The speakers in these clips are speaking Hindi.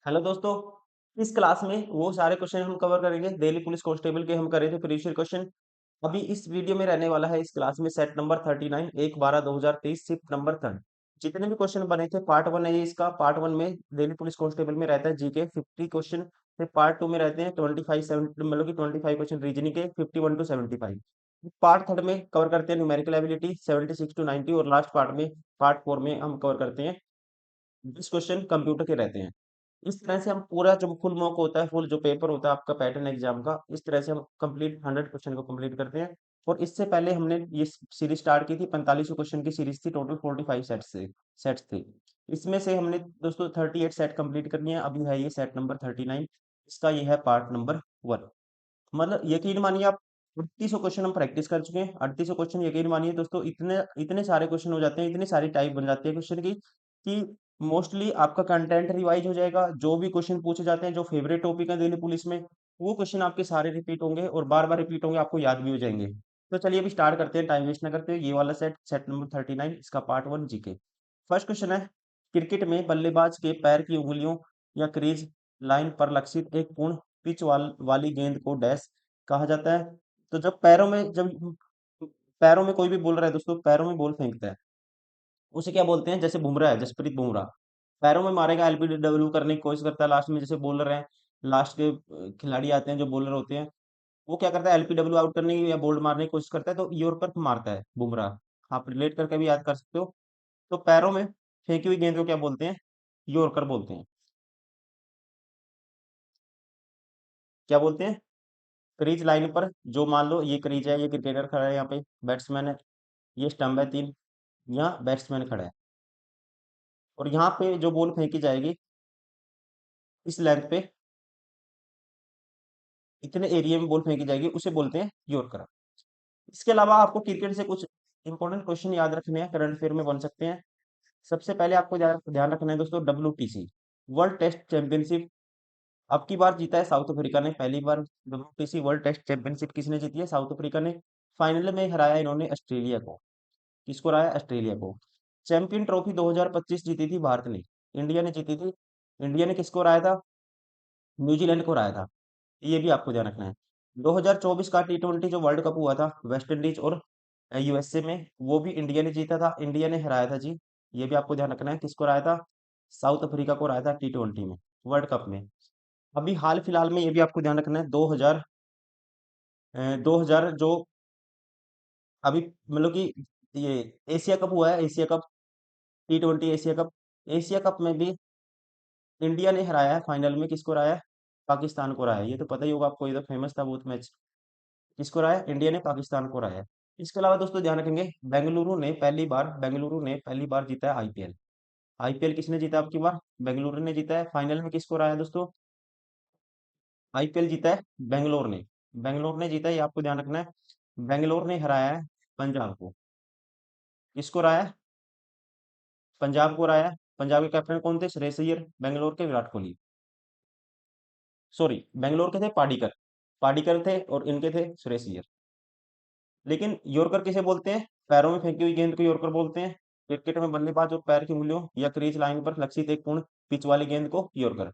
हेलो दोस्तों। इस क्लास में वो सारे क्वेश्चन हम कवर करेंगे दिल्ली पुलिस कांस्टेबल के हम करे थे प्रीवियस क्वेश्चन। अभी इस वीडियो में रहने वाला है इस क्लास में सेट नंबर 39 1/12/2023 शिफ्ट नंबर 3। जितने भी क्वेश्चन बने थे पार्ट वन है ये इसका। पार्ट वन में दिल्ली पुलिस कांस्टेबल में रहता है जीके 50 क्वेश्चन। फिर पार्ट टू में रहते हैं 25 क्वेश्चन रीजनिंग के 51 to 75। पार्ट थर्ड में कवर करते हैं न्यूमेरिकल एबिलिटी 76 to 90 और लास्ट पार्ट में पार्ट फोर में हम कवर करते हैं 20 क्वेश्चन कंप्यूटर के रहते हैं। इस तरह से हम पूरा जो फुल मॉक होता है, फुल जो पेपर होता है आपका पैटर्न एग्जाम का, इस तरह से हम कंप्लीट 100 क्वेश्चन को कंप्लीट करते हैं। और इससे पहले हमने ये सीरीज स्टार्ट की थी, 45 क्वेश्चन की सीरीज थी, टोटल 45 सेट्स थे। इसमें से हमने दोस्तों 38 सेट कंप्लीट करनी है। अभी है ये सेट नंबर 39, इसका ये है पार्ट नंबर 1। मतलब यकीन मानिए आप 3800 क्वेश्चन हम प्रैक्टिस कर चुके हैं। 3800 क्वेश्चन यकीन मानिए दोस्तों, इतने इतने सारे क्वेश्चन हो जाते हैं, इतनी सारी टाइप बन जाती है क्वेश्चन की कि मोस्टली आपका कंटेंट रिवाइज हो जाएगा। जो भी क्वेश्चन पूछे जाते हैं, जो फेवरेट टॉपिक है दिल्ली पुलिस में, वो क्वेश्चन आपके सारे रिपीट होंगे और बार बार रिपीट होंगे, आपको याद भी हो जाएंगे। तो चलिए अभी स्टार्ट करते हैं, टाइम वेस्ट ना करते हुए। ये वाला सेट सेट नंबर 39, इसका पार्ट 1 जीके। फर्स्ट क्वेश्चन है, क्रिकेट में बल्लेबाज के पैर की उंगलियों या क्रीज लाइन पर लक्षित एक पूर्ण पिच वाली गेंद को डैश कहा जाता है। तो जब पैरों में कोई भी बॉल रहा है दोस्तों, पैरों में बॉल फेंकता है, उसे क्या बोलते हैं? जैसे बुमराह है, जसप्रीत बुमराह पैरों में मारेगा, एलबीडब्ल्यू करने की कोशिश करता है, लास्ट में जैसे बॉलर है, लास्ट के खिलाड़ी आते हैं जो बॉलर होते हैं, वो क्या करता है? एलपीडब्ल्यू आउट करने की या बोल्ड मारने की कोशिश करता है, तो यॉर्कर मारता है बुमराह। आप रिलेट करके भी याद कर सकते हो। तो पैरों में फेंकी हुई गेंद को क्या बोलते हैं? यॉर्कर बोलते हैं। क्या बोलते हैं? क्रीज लाइन पर, जो मान लो ये क्रीज है, ये क्रिकेटर खड़ा है, यहाँ पे बैट्समैन है, ये स्टंप है 3, यहाँ बैट्समैन खड़ा है, और यहाँ पे जो बॉल फेंकी जाएगी इस लेंथ पे, इतने एरिया में बॉल फेंकी जाएगी, उसे बोलते हैं यॉर्कर। इसके अलावा आपको क्रिकेट से कुछ इंपॉर्टेंट क्वेश्चन याद रखने हैं, करंट अफेयर में बन सकते हैं। सबसे पहले आपको ध्यान रखना है दोस्तों, WTC वर्ल्ड टेस्ट चैंपियनशिप अब की बार जीता है साउथ अफ्रीका ने। पहली बार WTC वर्ल्ड टेस्ट चैंपियनशिप किसने जीती है? साउथ अफ्रीका ने। फाइनल में हराया इन्होंने ऑस्ट्रेलिया को। किसको हराया? ऑस्ट्रेलिया को। चैंपियन ट्रॉफी 2025 जीती थी भारत ने, इंडिया ने जीती थी। इंडिया ने किसको हराया था? न्यूजीलैंड को हराया था। ये भी आपको ध्यान रखना है। 2024 का T20 जो वर्ल्ड कप हुआ था वेस्ट इंडीज और यूएसए में, वो भी इंडिया ने जीता था, इंडिया ने हराया था जी। ये भी आपको ध्यान रखना है। किसको हराया था? साउथ अफ्रीका को हराया था T20 में, वर्ल्ड कप में। अभी हाल फिलहाल में ये भी आपको ध्यान रखना है, 2000 जो अभी मतलब कि ये एशिया कप हुआ है, Asia cup T20 Asia cup, Asia cup में भी इंडिया ने हराया है। फाइनल में किसको हराया है? पाकिस्तान को हराया है। ये तो पता ही होगा आपको, ये तो फेमस था बहुत मैच। किसको हराया? इंडिया ने पाकिस्तान को हराया है। इसके अलावा दोस्तों ध्यान रखेंगे, बेंगलुरु ने पहली बार जीता है आईपीएल। आईपीएल किसने जीता आपकी बार? बेंगलुरु ने जीता है। फाइनल में किसको हराया दोस्तों? आईपीएल जीता है बेंगलोर ने। बेंगलोर ने जीता है, ये आपको ध्यान रखना है। बेंगलोर ने हराया है पंजाब को। किसको हराया है? पंजाब को हराया है। पंजाब के कैप्टन कौन थे? श्रेयस अय्यर। बेंगलोर के विराट कोहली। सॉरी, बेंगलोर के थे पाडिकर। पाडिकर थे और इनके थे श्रेयस अय्यर। लेकिन यॉर्कर किसे बोलते हैं? पैरों में फेंकी हुई गेंद को यॉर्कर बोलते हैं। क्रिकेट में बल्लेबाज और पैर की उंगलियों या क्रीज लाइन पर लक्षित एक पूर्ण पिच वाली गेंद को यॉर्कर।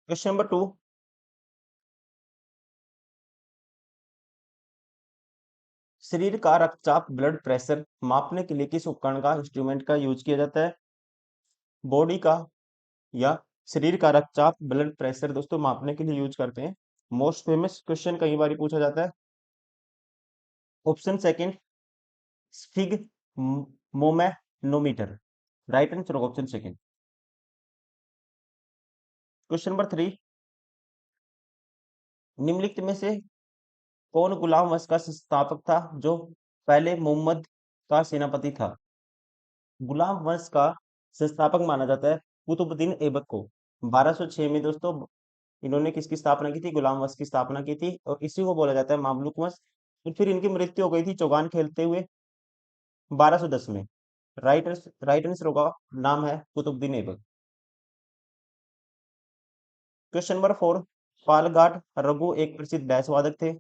क्वेश्चन नंबर 2, शरीर का रक्तचाप ब्लड प्रेशर मापने के लिए किस उपकरण का इंस्ट्रूमेंट का यूज किया जाता है? बॉडी का या शरीर का रक्तचाप ब्लड प्रेशर दोस्तों मापने के लिए यूज करते हैं। मोस्ट फेमस क्वेश्चन कई बार पूछा जाता है। Option second, sphygmomanometer. Right answer option second. Question number 3, निम्नलिखित में से कौन गुलाम वंश का संस्थापक था जो पहले मोहम्मद का सेनापति था? गुलाम वंश का संस्थापक माना जाता है कुतुबुद्दीन ऐबक को। 1206 में दोस्तों इन्होंने किसकी स्थापना की थी? गुलाम वंश की स्थापना की थी, और इसी को बोला जाता है मामलुक वंश। और फिर इनकी मृत्यु हो गई थी चौगान खेलते हुए 1210 में। राइट आंसर होगा, नाम है कुतुबुद्दीन ऐबक। क्वेश्चन नंबर 4, पालघाट रघु एक प्रसिद्ध बैस वादक थे।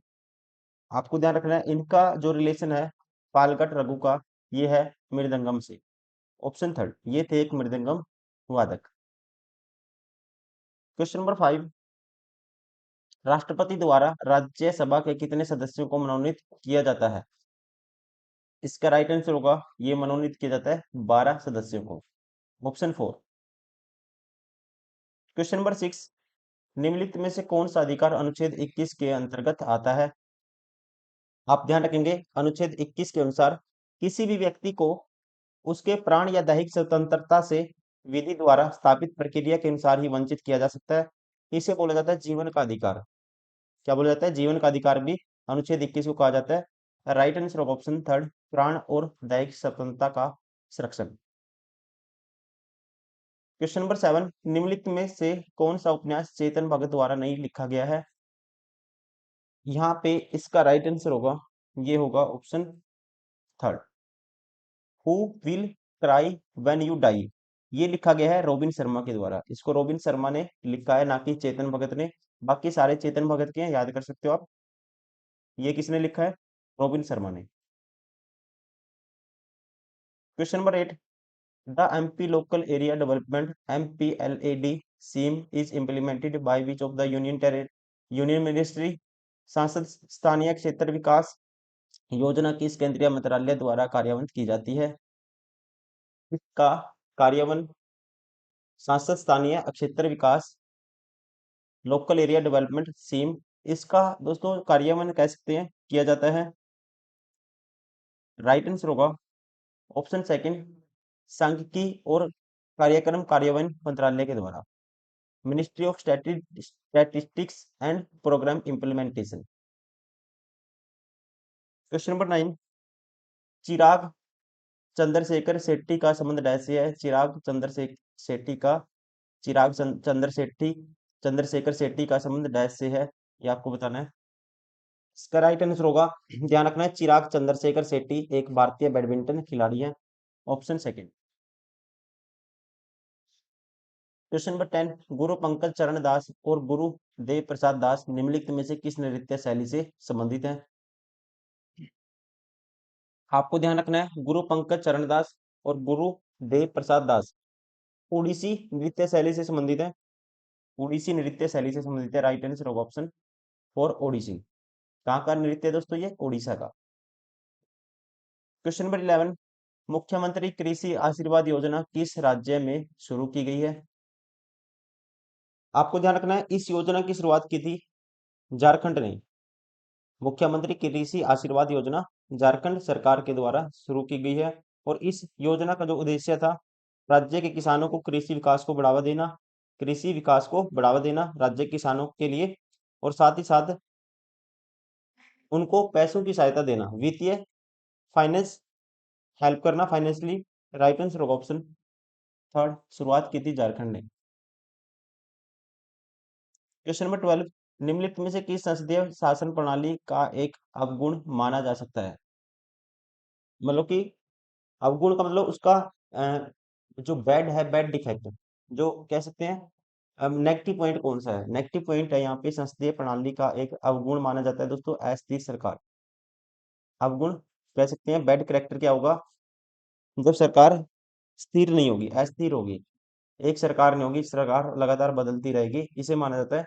आपको ध्यान रखना है इनका जो रिलेशन है पालघाट रघु का, ये है मृदंगम से। ऑप्शन थर्ड, ये थे एक मृदंगम वादक। क्वेश्चन नंबर 5, राष्ट्रपति द्वारा राज्यसभा के कितने सदस्यों को मनोनीत किया जाता है? इसका राइट आंसर होगा, ये मनोनीत किया जाता है 12 सदस्यों को। ऑप्शन 4। क्वेश्चन नंबर 6, निम्नलिखित में से कौन सा अधिकार अनुच्छेद 21 के अंतर्गत आता है? आप ध्यान रखेंगे, अनुच्छेद 21 के अनुसार किसी भी व्यक्ति को उसके प्राण या दैहिक स्वतंत्रता से विधि द्वारा स्थापित प्रक्रिया के अनुसार ही वंचित किया जा सकता है। इसे बोला जाता है जीवन का अधिकार। क्या बोला जाता है? जीवन का अधिकार भी अनुच्छेद 21 को कहा जाता है। Right answer of option third, प्राण और दैहिक स्वतंत्रता का संरक्षण। क्वेश्चन नंबर 7, निम्नलिखित में से कौन सा उपन्यास चेतन भगत द्वारा नहीं लिखा गया है? यहाँ पे इसका राइट आंसर होगा, ये होगा option third, who will cry when you die. ये लिखा गया है रॉबिन शर्मा के द्वारा। इसको रॉबिन शर्मा ने लिखा है, ना कि चेतन भगत ने। बाकी सारे चेतन भगत के हैं, याद कर सकते हो आप। ये किसने लिखा है? रॉबिन शर्मा ने। Question number 8, the MP local area development MPLAD scheme is implemented by which of the union ministry? सांसद स्थानीय क्षेत्र विकास योजना किस केंद्रीय मंत्रालय द्वारा कार्यान्वित की जाती है? इसका कार्यान्वयन सांसद स्थानीय क्षेत्र विकास लोकल एरिया डेवलपमेंट स्कीम, इसका दोस्तों कार्यान्वयन कह सकते हैं किया जाता है। राइट आंसर होगा ऑप्शन सेकंड, सांख्यिकी और कार्यक्रम कार्यान्वयन मंत्रालय के द्वारा, ministry of statistics and programme implementation. Question number 9, Chirag Chandrashekhar Shetty का संबंध डैश से है? शेट्टी का चिराग चंद्रशेखर शेट्टी का संबंध डैश से है? ये आपको बताना है। इसका राइट आंसर होगा, ध्यान रखना है, चिराग चंद्रशेखर शेट्टी एक भारतीय बैडमिंटन खिलाड़ी है। Option second. क्वेश्चन नंबर 10, गुरु पंकज चरण दास और गुरु देव प्रसाद दास निम्नलिखित में से किस नृत्य शैली से संबंधित हैं? आपको ध्यान रखना है, गुरु पंकज चरण दास और गुरु देव प्रसाद दास ओडिसी नृत्य शैली से संबंधित है। ओडिसी नृत्य शैली से संबंधित है। राइट आंसर होगा ऑप्शन फॉर ओडिसी। कहाँ का नृत्य है दोस्तों? ये ओडिशा का। क्वेश्चन नंबर 11, मुख्यमंत्री कृषि आशीर्वाद योजना किस राज्य में शुरू की गई है? आपको ध्यान रखना है, इस योजना की शुरुआत की थी झारखंड ने। मुख्यमंत्री कृषि आशीर्वाद योजना झारखंड सरकार के द्वारा शुरू की गई है। और इस योजना का जो उद्देश्य था, राज्य के किसानों को कृषि विकास को बढ़ावा देना, राज्य के किसानों के लिए, और साथ ही साथ उनको पैसों की सहायता देना, वित्तीय फाइनेंस हेल्प करना फाइनेंशियली। राइट आंसर होगा ऑप्शन थर्ड, शुरुआत की थी झारखंड ने। क्वेश्चन नंबर 12, निम्नलिखित में से किस संसदीय शासन प्रणाली का एक अवगुण माना जा सकता है? मतलब कि अवगुण का मतलब उसका जो बैड है, बैड डिफेक्ट, जो कह सकते हैं नेगेटिव पॉइंट कौन सा है? नेगेटिव पॉइंट है यहाँ पे संसदीय प्रणाली का एक अवगुण माना जाता है दोस्तों अस्थिर सरकार। अवगुण कह सकते हैं, बैड करेक्टर क्या होगा? जब सरकार स्थिर नहीं होगी, अस्थिर होगी, एक सरकार नहीं होगी, सरकार लगातार बदलती रहेगी, इसे माना जाता है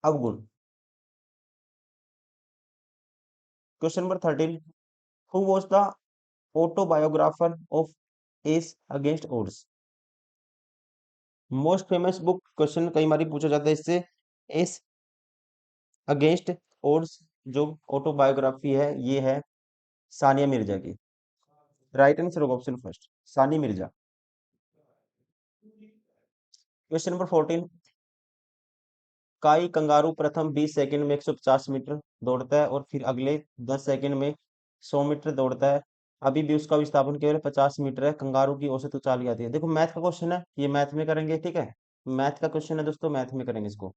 अवगुण। Question number 13, who was the autobiographer of ace against odds? Most famous book question कई बार पूछा जाता है इससे। एस अगेंस्ट ओड्स जो ऑटोबायोग्राफी है, ये है सानिया मिर्जा की। राइट आंसर होगा option first, Sania Mirza. Question number 14, काई कंगारू प्रथम 20 सेकंड में 150 मीटर दौड़ता है और फिर अगले 10 सेकंड में 100 मीटर दौड़ता है। अभी भी उसका विस्थापन केवल 50 मीटर है। कंगारू की औसत ऊंचाई आती है। देखो मैथ का क्वेश्चन है, ये मैथ में करेंगे, ठीक है? मैथ का क्वेश्चन है दोस्तों, मैथ में करेंगे इसको।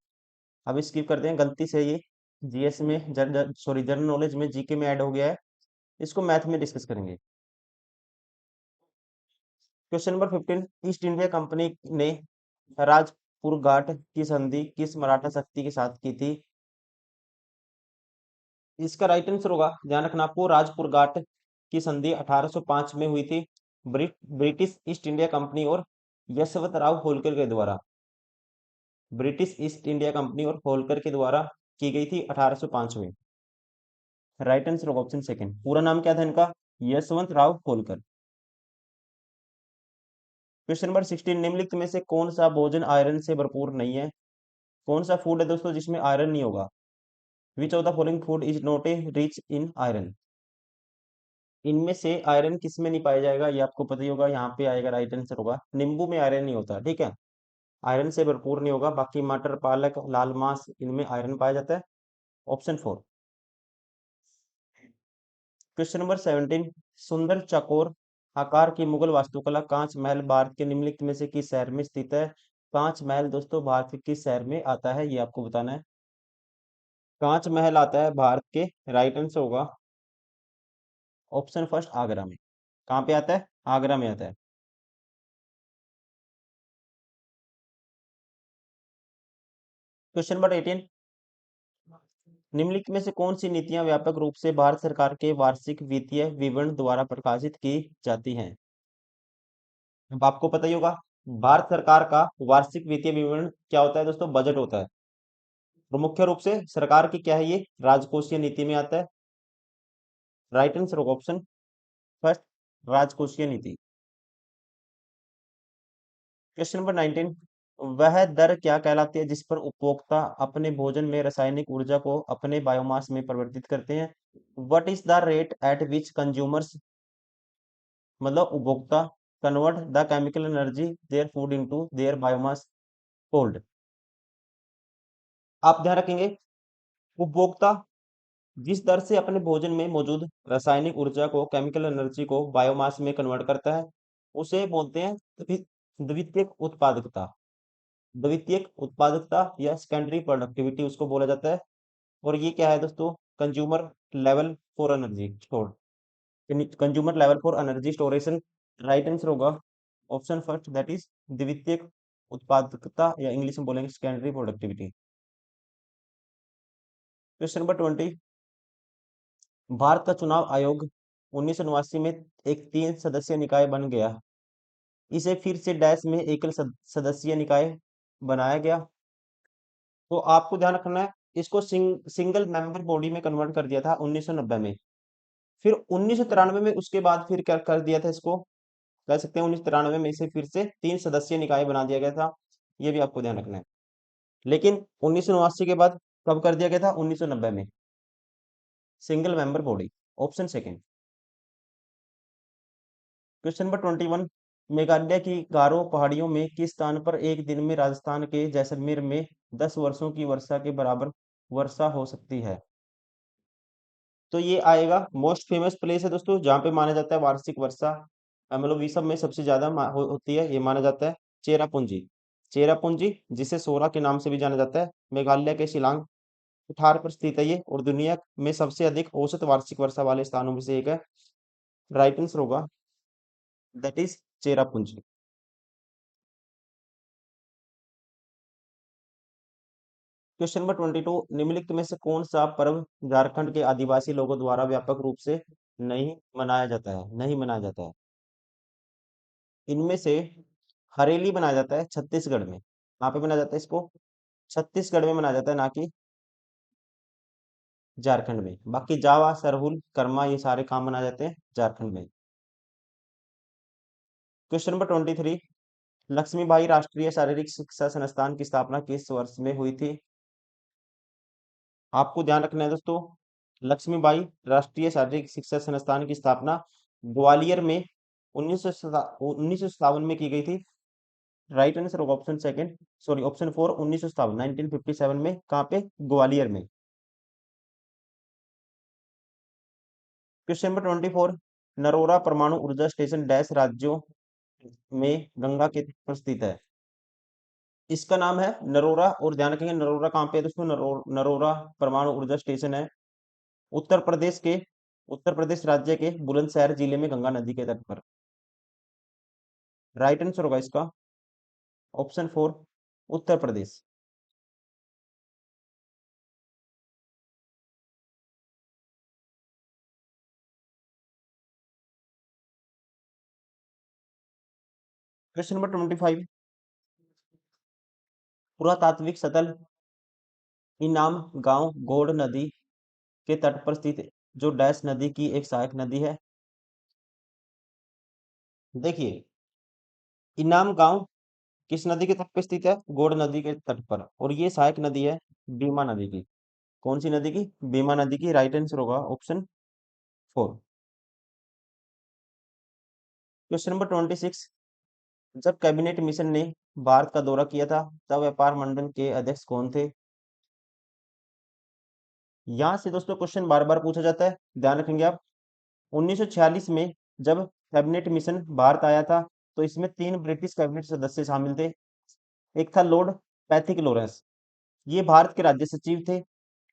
अब स्किप करते हैं, गलती से ये जीएस में जनरल नॉलेज में, जीके में ऐड हो गया है। इसको मैथ में डिस्कस करेंगे। Question number 15, east India company ने राजपुर घाट की संधि किस मराठा शक्ति के साथ की थी? इसका राइट आंसर होगा, ध्यान रखना आपको, राजपुर घाट की संधि 1805 में हुई थी ब्रिटिश ईस्ट इंडिया कंपनी और यशवंतराव होलकर के द्वारा। ब्रिटिश ईस्ट इंडिया कंपनी और होलकर के द्वारा की गई थी 1805 में। राइट आंसर होगा ऑप्शन सेकंड। पूरा नाम क्या था इनका? यशवंत राव होलकर। क्वेश्चन नंबर 16, निम्नलिखित में से कौन सा भोजन आयरन से भरपूर नहीं है? कौन सा फूड है दोस्तों जिसमें आयरन नहीं होगा? Which of the following food is not a rich in iron? इनमें से आयरन किस में नहीं पाया जाएगा? ये आपको पता ही होगा। यहाँ पे आएगा, राइट आंसर होगा नींबू में आयरन नहीं होता। ठीक है, आयरन से भरपूर नहीं होगा। बाकी मटर, पालक, लाल मांस, इनमें आयरन पाया जाता है। ऑप्शन 4। क्वेश्चन नंबर 17, सुंदर चौकोर आकार की मुगल वास्तुकला कांच महल भारत के निम्नलिखित में से किस शहर में स्थित है? कांच महल दोस्तों भारत के किस शहर में आता है, ये आपको बताना है। कांच महल आता है भारत के, राइट आंसर होगा ऑप्शन फर्स्ट, आगरा में। कहाँ पे आता है? आगरा में आता है। क्वेश्चन नंबर 18, निम्नलिखित में से कौन सी नीतियां व्यापक रूप से भारत सरकार के वार्षिक वित्तीय विवरण द्वारा प्रकाशित की जाती हैं? अब आपको पता ही होगा, भारत सरकार का वार्षिक वित्तीय विवरण क्या होता है दोस्तों? बजट होता है। और मुख्य रूप से सरकार की क्या है, ये राजकोषीय नीति में आता है। राइट आंसर होगा ऑप्शन फर्स्ट, राजकोषीय नीति। क्वेश्चन नंबर 19, वह दर क्या कहलाती है जिस पर उपभोक्ता अपने भोजन में रासायनिक ऊर्जा को अपने बायोमास में परिवर्तित करते हैं? What is the rate at which consumers, मतलब उपभोक्ता, convert the chemical energy their food into their biomass cold? आप ध्यान रखेंगे, उपभोक्ता जिस दर से अपने भोजन में मौजूद रासायनिक ऊर्जा को, केमिकल एनर्जी को बायोमास में कन्वर्ट करता है, उसे बोलते हैं द्वितीयक उत्पादकता। द्वितीयक उत्पादकता या सेकेंडरी प्रोडक्टिविटी उसको बोला जाता है। और ये क्या है दोस्तों? Consumer level for energy store, consumer level for energy स्टोरेशन। Right answer होगा ऑप्शन फर्स्ट, दैट इज द्वितीयक उत्पादकता, या इंग्लिश में बोलेंगे secondary productivity. Question number 20, Bharat का चुनाव आयोग 1989 में एक 3 सदस्यीय निकाय बन गया, इसे फिर से डैश में एकल सदस्यीय निकाय बनाया गया। तो आपको ध्यान रखना है, इसको सिंगल मेंबर बॉडी में कन्वर्ट कर दिया था 1990 में। फिर 1993 में उसके बाद फिर क्या कर दिया था, इसको कह सकते हैं 1993 में इसे फिर से 3 सदस्यीय निकाय बना दिया गया था। ये भी आपको ध्यान रखना है। लेकिन 1989 के बाद कब कर दिया गया था? 1990 में, single member body. Option second. Question number 21, Meghalaya की गारो पहाड़ियों में किस स्थान पर एक दिन में राजस्थान के जैसलमेर में 10 वर्षों की वर्षा के बराबर वर्षा हो सकती है? तो ये आएगा, मोस्ट फेमस प्लेस है दोस्तों जहाँ पे माना जाता है वार्षिक वर्षा, मतलब विश्व में सबसे ज्यादा होती है, ये माना जाता है चेरापूंजी। चेरापूंजी, जिसे सोरा के नाम से भी जाना जाता है, मेघालय के शिलांग पठार पर स्थित है ये, और दुनिया में सबसे अधिक औसत वार्षिक वर्षा वाले स्थानों में से एक है। राइट आंसर होगा that is Cherrapunji. Question number 22, निम्नलिखित में से कौन सा पर्व झारखंड के आदिवासी लोगों द्वारा व्यापक रूप से नहीं मनाया जाता है? नहीं मनाया जाता है। इनमें से हरेली मनाया जाता है छत्तीसगढ़ में। कहाँ पे मनाया जाता है इसको? छत्तीसगढ़ में मनाया जाता है, ना कि झारखंड में। बाकी जावा, सरहुल, कर्मा, ये सारे काम मनाए जाते हैं झारखंड में। क्वेश्चन नंबर 23, लक्ष्मीबाई राष्ट्रीय शारीरिक शिक्षा संस्थान की स्थापना किस वर्ष में हुई थी? आपको ध्यान रखना है दोस्तों, लक्ष्मीबाई राष्ट्रीय शारीरिक शिक्षा संस्थान की स्थापना ग्वालियर में 1957 में की गई थी। राइट आंसर होगा option second, sorry option four, 1957, 1957 में। कहाँ पे? ग्वालियर में। क्वेश्चन नंबर 24, नरोरा परमाणु ऊर्जा स्टेशन डैश राज्यों में गंगा के तट पर स्थित है? इसका नाम है नरोरा, और ध्यान रखेंगे नरोरा कहाँ पे है दोस्तों? नरोरा परमाणु ऊर्जा स्टेशन है उत्तर प्रदेश के, उत्तर प्रदेश राज्य के बुलंदशहर जिले में गंगा नदी के तट पर। राइट आंसर होगा इसका option four, Uttar Pradesh. Question number 25, पुरातात्विक स्थल इनाम गांव गौड़ नदी के तट पर स्थित जो डैश नदी की एक सहायक नदी है। देखिए, इनाम गांव किस नदी के तट पर स्थित है? गौड़ नदी के तट पर, और ये सहायक नदी है बीमा नदी की। कौन सी नदी की? बीमा नदी की। राइट आंसर होगा ऑप्शन 4। क्वेश्चन नंबर 26, जब कैबिनेट मिशन ने भारत का दौरा किया था तब व्यापार मंडल के अध्यक्ष कौन थे? यहाँ से दोस्तों क्वेश्चन बार बार पूछा जाता है, ध्यान रखेंगे आप। 1946 में जब कैबिनेट मिशन भारत आया था तो इसमें 3 ब्रिटिश कैबिनेट सदस्य शामिल थे। एक था लॉर्ड पैथिक लॉरेंस, ये भारत के राज्य सचिव थे।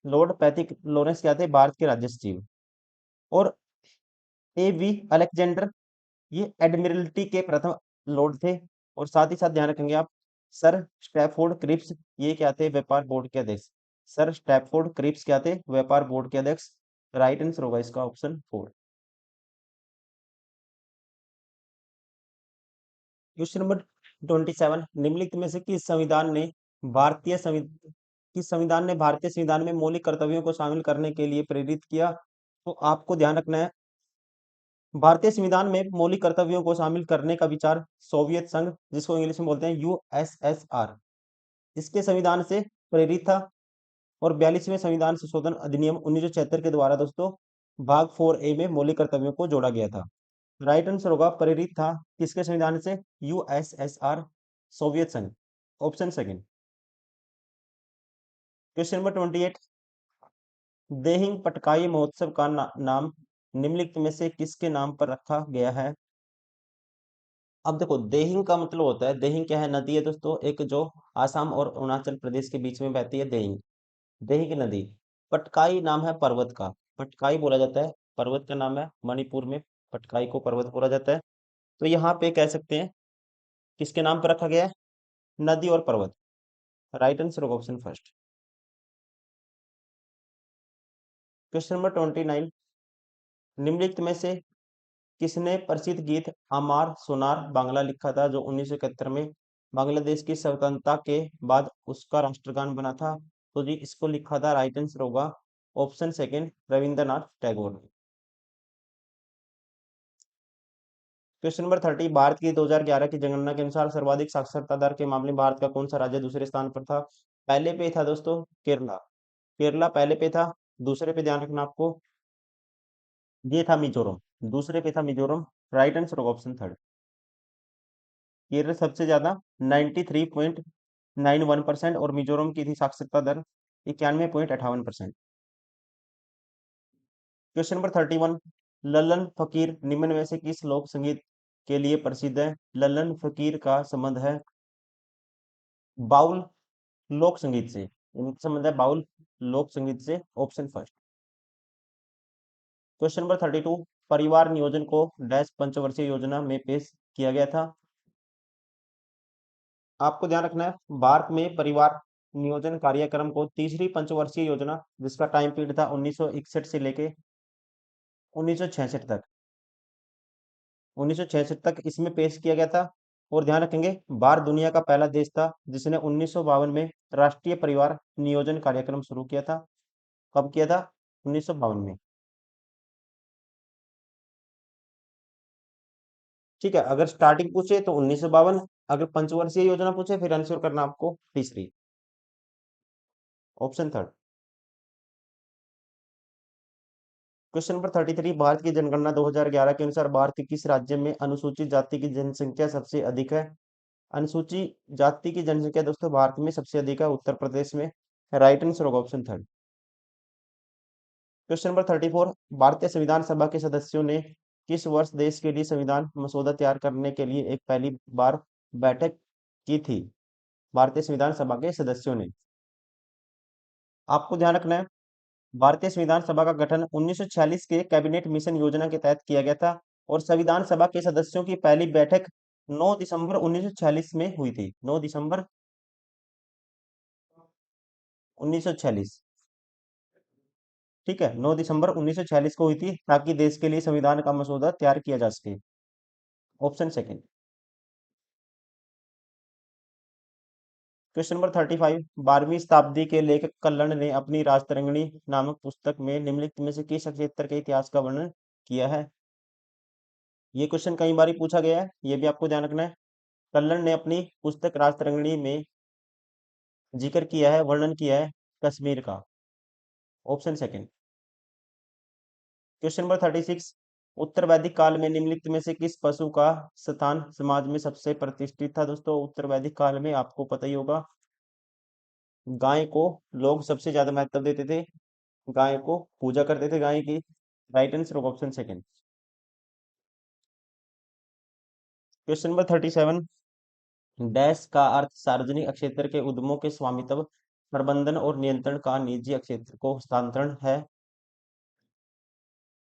लॉर्ड पैथिक लॉरेंस क्या थे? भारत के राज्य सचिव। और ए वी अलेक्जेंडर, ये एडमिरल्टी के प्रथम लॉर्ड थे। और साथ ही साथ ध्यान रखेंगे आप, सर स्टैफोर्ड क्रिप्स, ये क्या थे? व्यापार बोर्ड के अध्यक्ष। सर स्टैफोर्ड क्रिप्स क्या थे? व्यापार बोर्ड के अध्यक्ष। राइट आंसर होगा इसका ऑप्शन 4। क्वेश्चन नंबर 27, निम्नलिखित में से किस संविधान ने भारतीय संविधान में मौलिक कर्तव्यों को शामिल करने के लिए प्रेरित किया? तो आपको ध्यान रखना है, भारतीय संविधान में मौलिक कर्तव्यों को शामिल करने का विचार सोवियत संघ, जिसको इंग्लिश में बोलते हैं यूएसएसआर, इसके संविधान से प्रेरित था। और 42वें संविधान संशोधन अधिनियम 1976 के द्वारा दोस्तों भाग 4A में मौलिक कर्तव्यों को जोड़ा गया था। राइट आंसर होगा प्रेरित था किसके संविधान से? यूएसएसआर, सोवियत संघ। Option second. Question number 28, Dehing Patkai महोत्सव का नाम निम्नलिखित में से किसके नाम पर रखा गया है? अब देखो, देहिंग का मतलब होता है, देहिंग क्या है? नदी है दोस्तों, एक जो आसाम और अरुणाचल प्रदेश के बीच में बहती है, देहिंग। देहिंग नदी। पटकाई नाम है पर्वत का, पटकाई बोला जाता है, पर्वत का नाम है। मणिपुर में पटकाई को पर्वत बोला जाता है। तो यहाँ पे कह सकते हैं किसके नाम पर रखा गया है? नदी और पर्वत। राइट आंसर होगा ऑप्शन फर्स्ट। क्वेश्चन नंबर 29, निम्नलिखित में से किसने प्रसिद्ध गीत अमार सोनार बांग्ला लिखा था, जो 1971 में बांग्लादेश की स्वतंत्रता के बाद उसका राष्ट्रगान बना था? तो जी इसको लिखा था, राइट आंसर होगा ऑप्शन सेकंड, रविंद्रनाथ टैगोर ने। क्वेश्चन नंबर 30, भारत की 2011 की जनगणना के अनुसार सर्वाधिक साक्षरता दर के मामले में भारत का कौन सा राज्य दूसरे स्थान पर था? पहले पे था दोस्तों केरला, केरला पहले पे था। दूसरे पे ध्यान रखना आपको, ये था मिजोरम, दूसरे पे था मिजोरम। राइट आंसर होगा ऑप्शन थर्ड। केरल सबसे ज्यादा 93.91% और मिजोरम की थी साक्षरता दर 91.58%। क्वेश्चन नंबर 31, लल्लन फकीर निम्न में से किस लोक संगीत के लिए प्रसिद्ध है? लल्लन फकीर का संबंध है बाउल लोक संगीत से, इनका संबंध है बाउल लोक संगीत से। Option first. क्वेश्चन नंबर 32, परिवार नियोजन को डैश पंचवर्षीय योजना में पेश किया गया था? आपको ध्यान रखना है, भारत में परिवार नियोजन कार्यक्रम को तीसरी पंचवर्षीय योजना, जिसका टाइम पीरियड था 1961 से लेके 1966 तक, 1966 तक इसमें पेश किया गया था। और ध्यान रखेंगे, भारत दुनिया का पहला देश था जिसने 1952 में राष्ट्रीय परिवार नियोजन कार्यक्रम शुरू किया था। कब किया था? 1952 में। ठीक है, अगर स्टार्टिंग पूछे तो 1952, अगर पंचवर्षीय योजना पूछे फिर आंसर करना आपको तीसरी, option third. Question number 33, Bharat की जनगणना 2011 के अनुसार भारत के किस राज्य में अनुसूचित जाति की जनसंख्या सबसे अधिक है? अनुसूचित जाति की जनसंख्या दोस्तों भारत में सबसे अधिक है उत्तर प्रदेश में। राइट आंसर होगा ऑप्शन थर्ड। क्वेश्चन नंबर 34, भारतीय संविधान सभा के सदस्यों ने किस वर्ष देश के लिए संविधान मसौदा तैयार करने के लिए एक पहली बार बैठक की थी? भारतीय संविधान सभा के सदस्यों ने, आपको ध्यान रखना है, भारतीय संविधान सभा का गठन 1946 के कैबिनेट मिशन योजना के तहत किया गया था। और संविधान सभा के सदस्यों की पहली बैठक 9 दिसंबर 1946 में हुई थी। 9 दिसंबर 1946। ठीक है, 9 दिसंबर 1946 को हुई थी, ताकि देश के लिए संविधान का मसौदा तैयार किया जा सके। Option second. क्वेश्चन नंबर 35, 12वीं शताब्दी के लेखक कल्लण ने अपनी राजतरंगिणी नामक पुस्तक में निम्नलिखित में से किस क्षेत्र के इतिहास का वर्णन किया है? ये क्वेश्चन कई बार पूछा गया है, ये भी आपको ध्यान रखना है। कल्लण ने अपनी पुस्तक राजतरंगिणी में जिक्र किया है, वर्णन किया है कश्मीर का। Option second. क्वेश्चन नंबर 36, उत्तर वैदिक काल में निम्नलिखित में से किस पशु का स्थान समाज में सबसे प्रतिष्ठित था? दोस्तों, उत्तर वैदिक काल में आपको पता ही होगा, गाय को लोग सबसे ज्यादा महत्व देते थे, गाय को पूजा करते थे, गाय की। Right answer option second. Question number 37, dash का अर्थ सार्वजनिक क्षेत्र के उद्यमों के स्वामित्व, प्रबंधन और नियंत्रण का निजी क्षेत्र को हस्तांतरण है।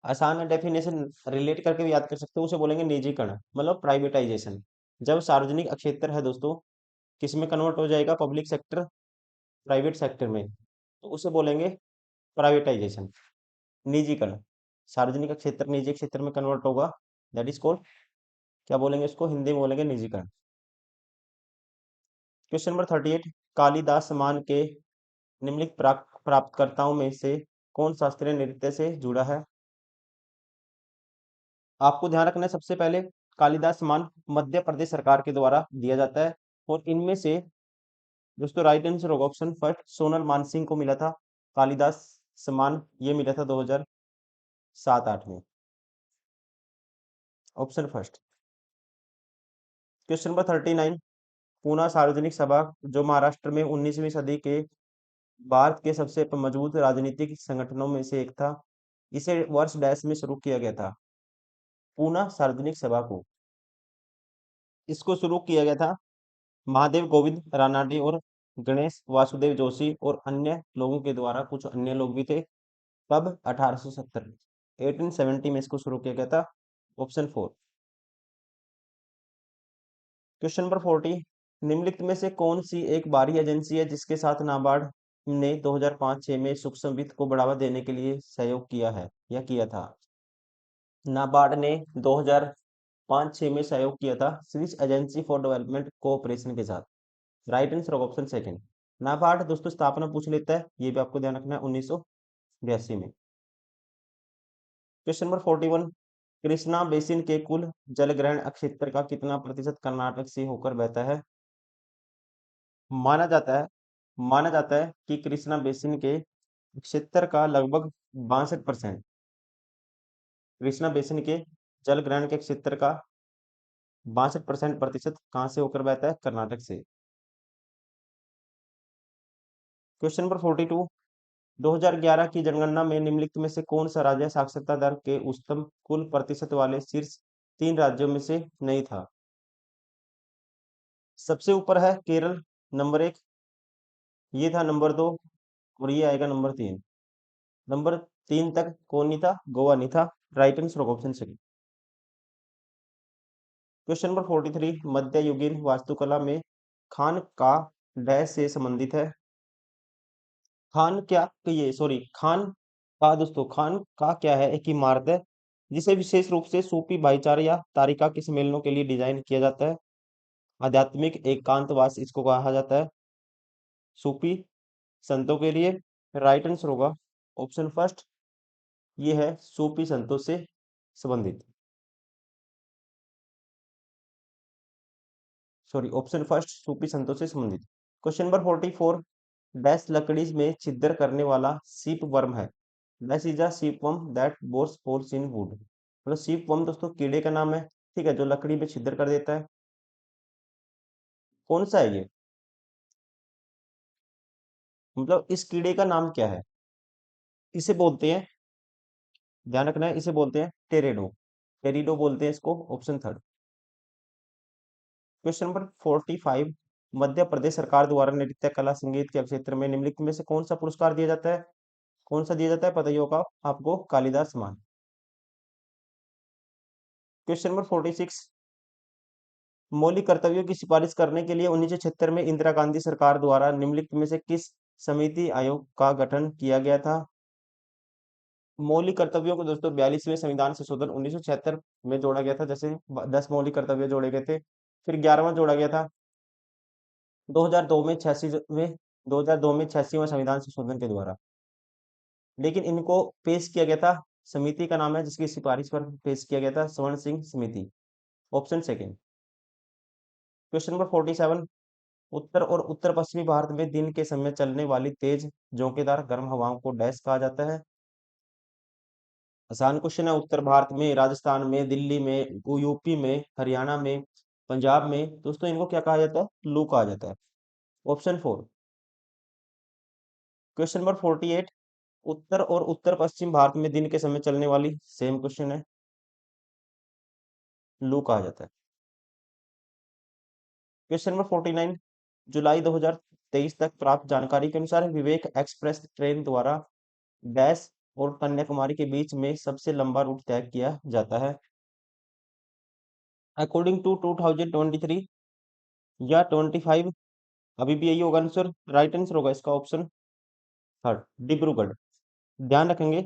आसान डेफिनेशन रिलेट करके भी याद कर सकते हो, उसे बोलेंगे निजीकरण, मतलब प्राइवेटाइजेशन। जब सार्वजनिक क्षेत्र है दोस्तों, किस में कन्वर्ट हो जाएगा? पब्लिक सेक्टर, प्राइवेट सेक्टर में, तो उसे बोलेंगे प्राइवेटाइजेशन, निजीकरण। सार्वजनिक क्षेत्र निजी क्षेत्र में कन्वर्ट होगा, दैट इज कॉल्ड, क्या बोलेंगे इसको? हिंदी में बोलेंगे निजीकरण। क्वेश्चन नंबर 38, कालिदास सम्मान के निम्नलिखित प्राप्तकर्ताओं में से कौन शास्त्रीय नृत्य से जुड़ा है? आपको ध्यान रखना है, सबसे पहले कालिदास सम्मान मध्य प्रदेश सरकार के द्वारा दिया जाता है, और इनमें से दोस्तों राइट आंसर होगा ऑप्शन फर्स्ट, सोनल मानसिंह को मिला था कालिदास सम्मान, ये मिला था 2007-8 में। Option first. Question number 39, Poona सार्वजनिक सभा, जो महाराष्ट्र में 19वीं सदी के भारत के सबसे मजबूत राजनीतिक संगठनों में से एक था, इसे वर्ष डैश में शुरू किया गया था? पूना सार्वजनिक सभा को, इसको शुरू किया गया था महादेव गोविंद रानाडे और गणेश वासुदेव जोशी और अन्य लोगों के द्वारा, कुछ अन्य लोग भी थे। कब? 1870 में, 1870 में इसको शुरू किया गया था। Option four. क्वेश्चन नंबर 40, निम्नलिखित में से कौन सी एक बाहरी एजेंसी है जिसके साथ नाबार्ड ने 2005-6 में सूक्ष्म वित्त को बढ़ावा देने के लिए सहयोग किया है या किया था? नाबार्ड ने 2005-6 में सहयोग किया था Swiss agency for development cooperation के साथ। Right answer option second. NABARD दोस्तों स्थापना पूछ लेता है, ये भी आपको ध्यान रखना है, 1982 में। क्वेश्चन नंबर 41, कृष्णा बेसिन के कुल जलग्रहण क्षेत्र का कितना प्रतिशत कर्नाटक से होकर बहता है? माना जाता है माना जाता है कि कृष्णा बेसिन के क्षेत्र का लगभग 62%, कृष्णा बेसिन के जल ग्रहण के क्षेत्र का 62% प्रतिशत कहाँ से होकर बहता है? कर्नाटक से। क्वेश्चन नंबर 42, 2011 की जनगणना में निम्नलिखित में से कौन सा राज्य साक्षरता दर के उच्चतम कुल प्रतिशत वाले शीर्ष 3 राज्यों में से नहीं था? सबसे ऊपर है केरल, नंबर 1, ये था नंबर 2, और ये आएगा नंबर 3। नंबर 3 तक कौन नहीं था? गोवा नहीं था। Right answer option second. Question number 43, मध्ययुगीन वास्तुकला में खान का डैश से संबंधित है? खान क्या, ये सॉरी, खान का दोस्तों, खान का क्या है? एक इमारत है जिसे विशेष रूप से सूफी भाईचारे या तारिका के सम्मेलनों के लिए डिजाइन किया जाता है। आध्यात्मिक एकांतवास इसको कहा जाता है, सूफी संतों के लिए। राइट आंसर होगा ऑप्शन फर्स्ट, ये है सूफी संतों से संबंधित, सॉरी ऑप्शन फर्स्ट, सूफी संतों से संबंधित। क्वेश्चन नंबर 44, डैश लकड़ी में छिद्र करने वाला सीप वर्म है? Dash is a shipworm that bores holes in wood, मतलब सीप वर्म दोस्तों कीड़े का नाम है, ठीक है, जो लकड़ी में छिद्र कर देता है। कौन सा है ये? मतलब इस कीड़े का नाम क्या है? इसे बोलते हैं, ध्यान रखना है, इसे बोलते हैं टेरेडो, टेरिडो बोलते हैं इसको। Option third. Question number 45, Madhya Pradesh सरकार द्वारा नृत्य कला संगीत के क्षेत्र में निम्नलिखित में से कौन सा पुरस्कार दिया जाता है? कौन सा दिया जाता है? पता ही होगा आपको, कालिदास सम्मान। क्वेश्चन नंबर 46, मौलिक कर्तव्यों की सिफारिश करने के लिए 1976 में इंदिरा गांधी सरकार द्वारा निम्नलिखित में से किस समिति आयोग का गठन किया गया था? मौलिक कर्तव्यों को दोस्तों 42वें संविधान संशोधन 1976 में जोड़ा गया था, जैसे 10 मौलिक कर्तव्य जोड़े गए थे, फिर 11वां जोड़ा गया था, 2002 में 86वां संविधान संशोधन के द्वारा। लेकिन इनको पेश किया गया था, समिति का नाम है जिसकी सिफारिश पर पेश किया गया था, स्वर्ण सिंह समिति। Option second. क्वेश्चन नंबर 47, उत्तर और उत्तर पश्चिमी भारत में दिन के समय चलने वाली तेज झोंकेदार गर्म हवाओं को डैश कहा जाता है। आसान क्वेश्चन है। उत्तर भारत में, राजस्थान में, दिल्ली में, यूपी में, हरियाणा में, पंजाब में, दोस्तों इनको क्या कहा जाता है? लू कहा जाता है। Option four. क्वेश्चन नंबर 48, उत्तर और उत्तर पश्चिम भारत में दिन के समय चलने वाली, सेम क्वेश्चन है, लू कहा जाता है। क्वेश्चन नंबर 49, जुलाई 2023 तक प्राप्त जानकारी के अनुसार विवेक एक्सप्रेस ट्रेन द्वारा डैश और कन्याकुमारी के बीच में सबसे लंबा रूट तय किया जाता है। अकॉर्डिंग टू 2023 या 25, अभी भी यही होगा आंसर। राइट आंसर होगा इसका ऑप्शन थर्ड, डिब्रूगढ़। ध्यान रखेंगे,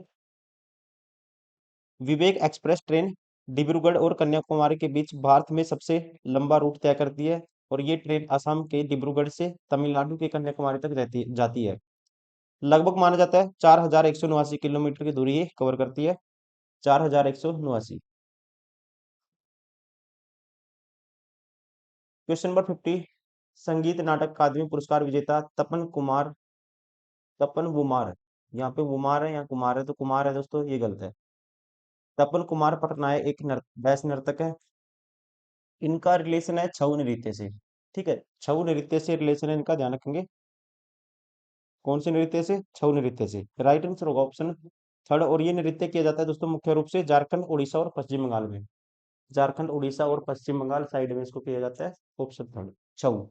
विवेक एक्सप्रेस ट्रेन डिब्रूगढ़ और कन्याकुमारी के बीच भारत में सबसे लंबा रूट तय करती है, और ये ट्रेन असम के डिब्रूगढ़ से तमिलनाडु के कन्याकुमारी तक जाती है। लगभग माना जाता है 4189 किलोमीटर की दूरी ये कवर करती है। 4189। क्वेश्चन नंबर 50, संगीत नाटक अकादमी पुरस्कार विजेता तपन कुमार, यहाँ पे कुमार है, यहाँ कुमार है, तो कुमार है दोस्तों, ये गलत है। तपन कुमार पटनायक एक डैश नर्तक है। इनका रिलेशन है छऊ नृत्य से। ठीक है, छऊ नृत्य से रिलेशन है इनका, ध्यान रखेंगे। कौन से नृत्य से? छऊ नृत्य से। राइट आंसर होगा ऑप्शन थर्ड। और ये नृत्य किया जाता है दोस्तों मुख्य रूप से झारखंड, उड़ीसा और पश्चिम बंगाल में। झारखंड, उड़ीसा और पश्चिम बंगाल साइड में इसको किया जाता है। ऑप्शन थर्ड, छऊ।